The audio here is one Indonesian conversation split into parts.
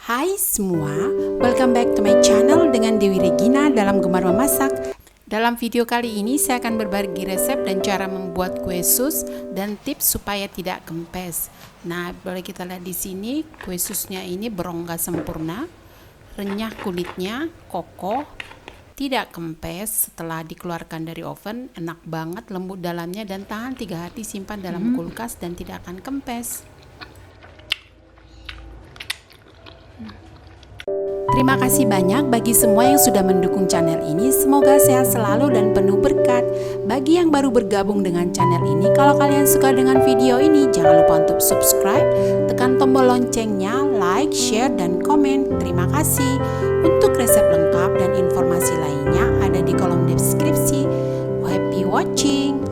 Hai semua, welcome back to my channel dengan Dewi Regina dalam Gemar Memasak. Dalam video kali ini saya akan berbagi resep dan cara membuat kue sus dan tips supaya tidak kempes. Nah, boleh kita lihat di sini kue susnya ini berongga sempurna, renyah kulitnya, kokoh, tidak kempes setelah dikeluarkan dari oven, enak banget, lembut dalamnya dan tahan 3 hari simpan dalam kulkas dan tidak akan kempes. Terima kasih banyak bagi semua yang sudah mendukung channel ini. Semoga sehat selalu dan penuh berkat. Bagi yang baru bergabung dengan channel ini, kalau kalian suka dengan video ini, jangan lupa untuk subscribe, tekan tombol loncengnya, like, share, dan komen. Terima kasih. Untuk resep lengkap dan informasi lainnya ada di kolom deskripsi. Happy watching!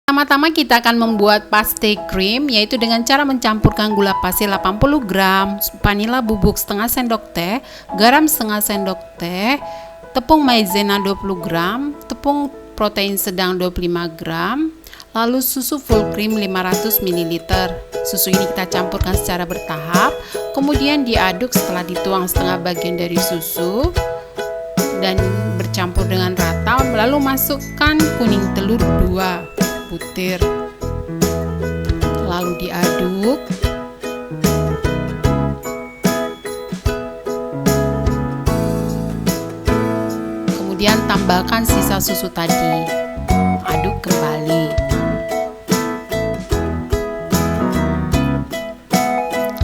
Pertama-tama kita akan membuat paste cream, yaitu dengan cara mencampurkan gula pasir 80 gram, vanila bubuk setengah sendok teh, garam setengah sendok teh, tepung maizena 20 gram, tepung protein sedang 25 gram, lalu susu full cream 500 ml. Susu ini kita campurkan secara bertahap, kemudian diaduk setelah dituang setengah bagian dari susu dan bercampur dengan rata, lalu masukkan kuning telur 2 butir, lalu diaduk. Kemudian tambahkan sisa susu tadi, aduk kembali.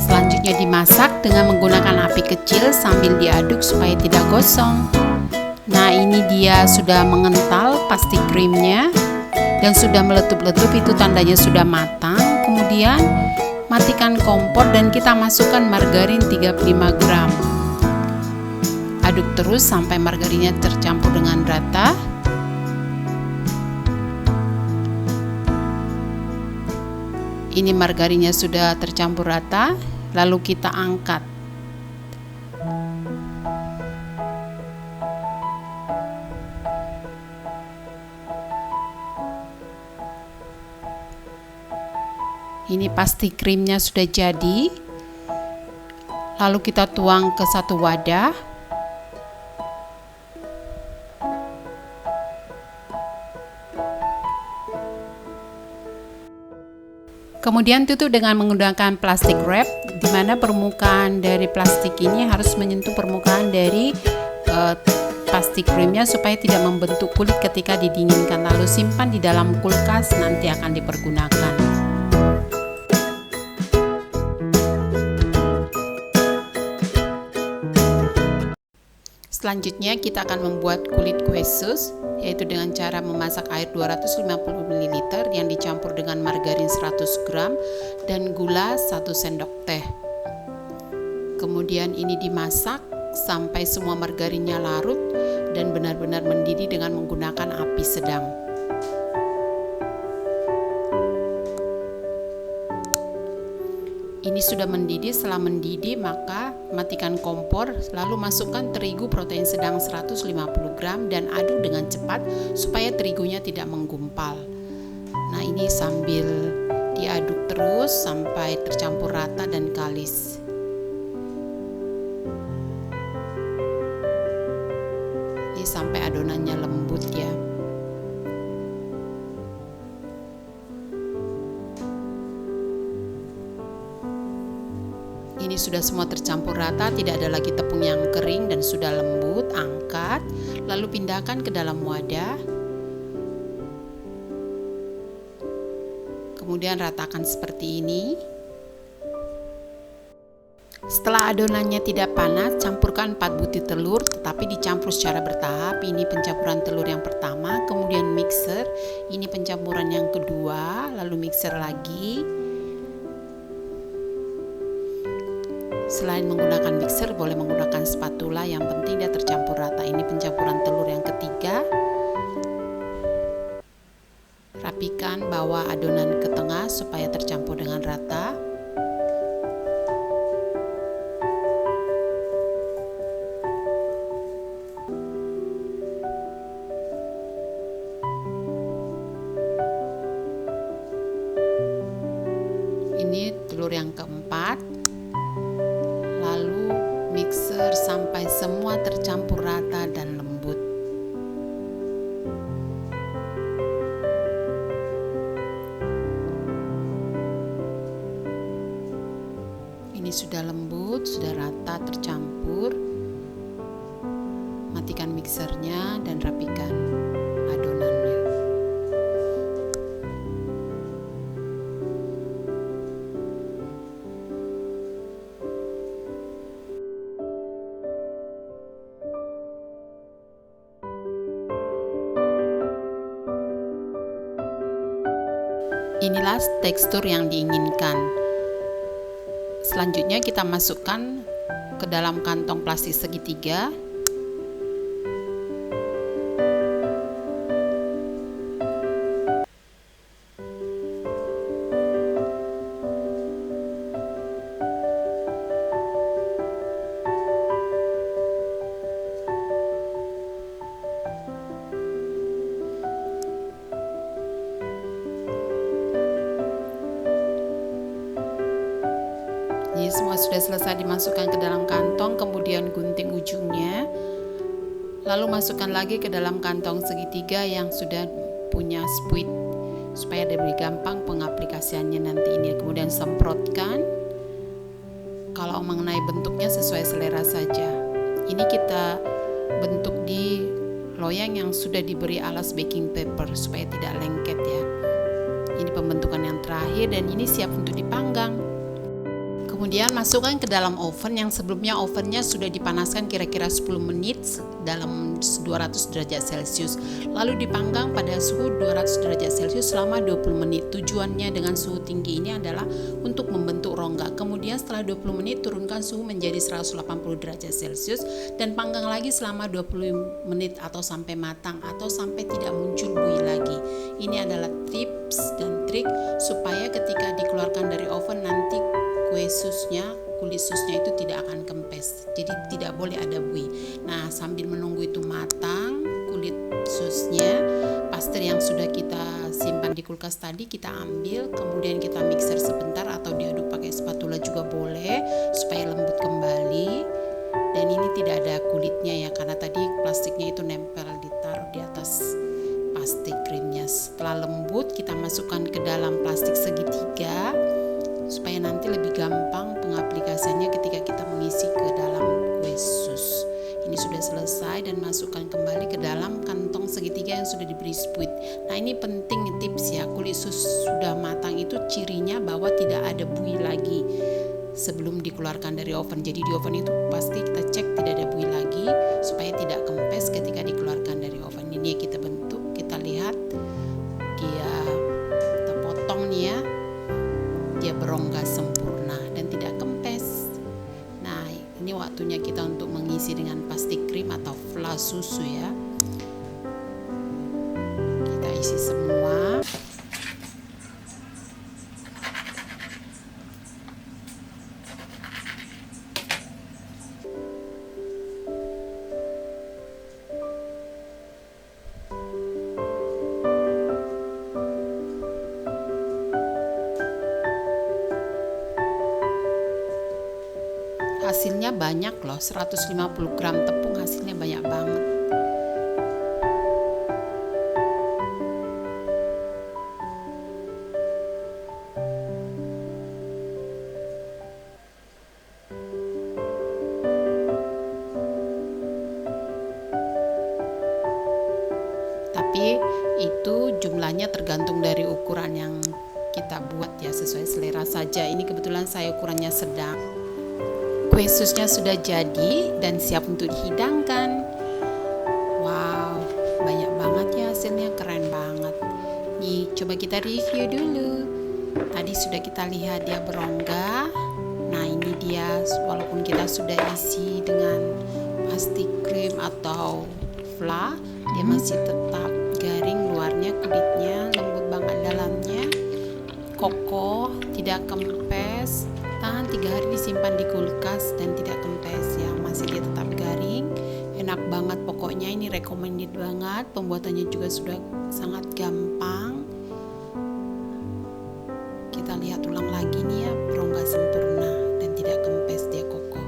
Selanjutnya dimasak dengan menggunakan api kecil sambil diaduk supaya tidak gosong. Nah, ini dia sudah mengental pasti krimnya dan sudah meletup-letup, itu tandanya sudah matang. Kemudian matikan kompor dan kita masukkan margarin 35 gram. Aduk terus sampai margarinnya tercampur dengan rata. Ini margarinnya sudah tercampur rata, lalu kita angkat. Ini pasti krimnya sudah jadi. Lalu kita tuang ke satu wadah. Kemudian tutup dengan menggunakan plastik wrap, di mana permukaan dari plastik ini harus menyentuh permukaan dari plastik krimnya supaya tidak membentuk kulit ketika didinginkan. Lalu simpan di dalam kulkas, nanti akan dipergunakan. Selanjutnya kita akan membuat kulit kue sus, yaitu dengan cara memasak air 250 ml yang dicampur dengan margarin 100 gram dan gula 1 sendok teh. Kemudian ini dimasak sampai semua margarinnya larut dan benar-benar mendidih dengan menggunakan api sedang. Ini sudah mendidih. Setelah mendidih maka matikan kompor, lalu masukkan terigu protein sedang 150 gram dan aduk dengan cepat supaya terigunya tidak menggumpal. Nah, ini sambil diaduk terus sampai tercampur rata dan kalis. Ini sampai adonannya lembut ya. Ini sudah semua tercampur rata, tidak ada lagi tepung yang kering dan sudah lembut. Angkat, lalu pindahkan ke dalam wadah. Kemudian ratakan seperti ini. Setelah adonannya tidak panas, campurkan 4 butir telur, tetapi dicampur secara bertahap. Ini pencampuran telur yang pertama, kemudian mixer. Ini pencampuran yang kedua, lalu mixer lagi. Selain menggunakan mixer, boleh menggunakan spatula, yang penting dia tercampur rata. Ini pencampuran telur yang ketiga. Rapikan, bawa adonan ke tengah supaya tercampur dengan rata. Ini telur yang keempat. Lalu mixer sampai semua tercampur rata dan lembut. Ini sudah lembut, sudah rata tercampur. Matikan mixernya dan rapikan adonannya. Inilah tekstur yang diinginkan. Selanjutnya kita masukkan ke dalam kantong plastik segitiga. Ini semua sudah selesai dimasukkan ke dalam kantong, kemudian gunting ujungnya. Lalu masukkan lagi ke dalam kantong segitiga yang sudah punya spuit supaya lebih gampang pengaplikasiannya nanti ini. Kemudian semprotkan. Kalau mengenai bentuknya sesuai selera saja. Ini kita bentuk di loyang yang sudah diberi alas baking paper supaya tidak lengket ya. Ini pembentukan yang terakhir dan ini siap untuk dipanggang. Kemudian masukkan ke dalam oven yang sebelumnya ovennya sudah dipanaskan kira-kira 10 menit dalam 200 derajat Celcius. Lalu dipanggang pada suhu 200 derajat Celcius selama 20 menit. Tujuannya dengan suhu tinggi ini adalah untuk membentuk rongga. Kemudian setelah 20 menit turunkan suhu menjadi 180 derajat Celcius dan panggang lagi selama 20 menit atau sampai matang atau sampai tidak muncul buih lagi. Ini adalah tips dan trik supaya ketika dikeluarkan dari oven nanti kue susnya, kulit susnya itu tidak akan kempes, jadi tidak boleh ada buih. Nah, sambil menunggu itu matang, kulit susnya, pastel yang sudah kita simpan di kulkas tadi kita ambil, kemudian kita mixer sebentar atau diaduk pakai spatula juga boleh supaya lembut kembali. Dan ini tidak ada kulitnya ya, karena tadi plastiknya itu nempel ditaruh di atas plastik krimnya. Setelah lembut kita masukkan ke dalam plastik segitiga supaya nanti lebih gampang pengaplikasiannya ketika kita mengisi ke dalam kue sus. Ini sudah selesai dan masukkan kembali ke dalam kantong segitiga yang sudah diberi spuit. Nah, ini penting tips ya, kulit sus sudah matang itu cirinya bahwa tidak ada buih lagi sebelum dikeluarkan dari oven. Jadi di oven itu pasti kita cek tidak ada buih lagi supaya tidak kempes ketika dikeluarkan dari oven. Ini kita bentuk, kita lihat dia kita potong nih ya. Dia berongga sempurna dan tidak kempes. Nah, ini waktunya kita untuk mengisi dengan plastik krim atau flas susu ya. Kita isi semua. Hasilnya banyak loh, 150 gram tepung hasilnya banyak banget. Tapi itu jumlahnya tergantung dari ukuran yang kita buat ya, sesuai selera saja. Ini kebetulan saya ukurannya sedang. Kue susnya sudah jadi dan siap untuk dihidangkan. Wow, banyak banget ya hasilnya, keren banget. Nih, coba kita review dulu. Tadi sudah kita lihat dia berongga. Nah, ini dia walaupun kita sudah isi dengan plastik krim atau fla, dia masih tetap garing luarnya, kulitnya lembut banget dalamnya. Kokoh, tidak kempes. Tahan 3 hari disimpan di kulkas dan tidak kempes ya, masih dia tetap garing. Enak banget pokoknya, ini recommended banget. Pembuatannya juga sudah sangat gampang. Kita lihat ulang lagi nih ya, berongga sempurna dan tidak kempes, dia kokoh.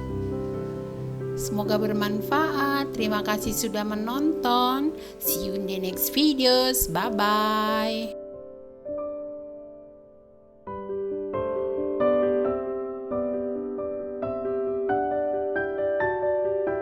Semoga bermanfaat. Terima kasih sudah menonton. See you in the next videos. Bye bye.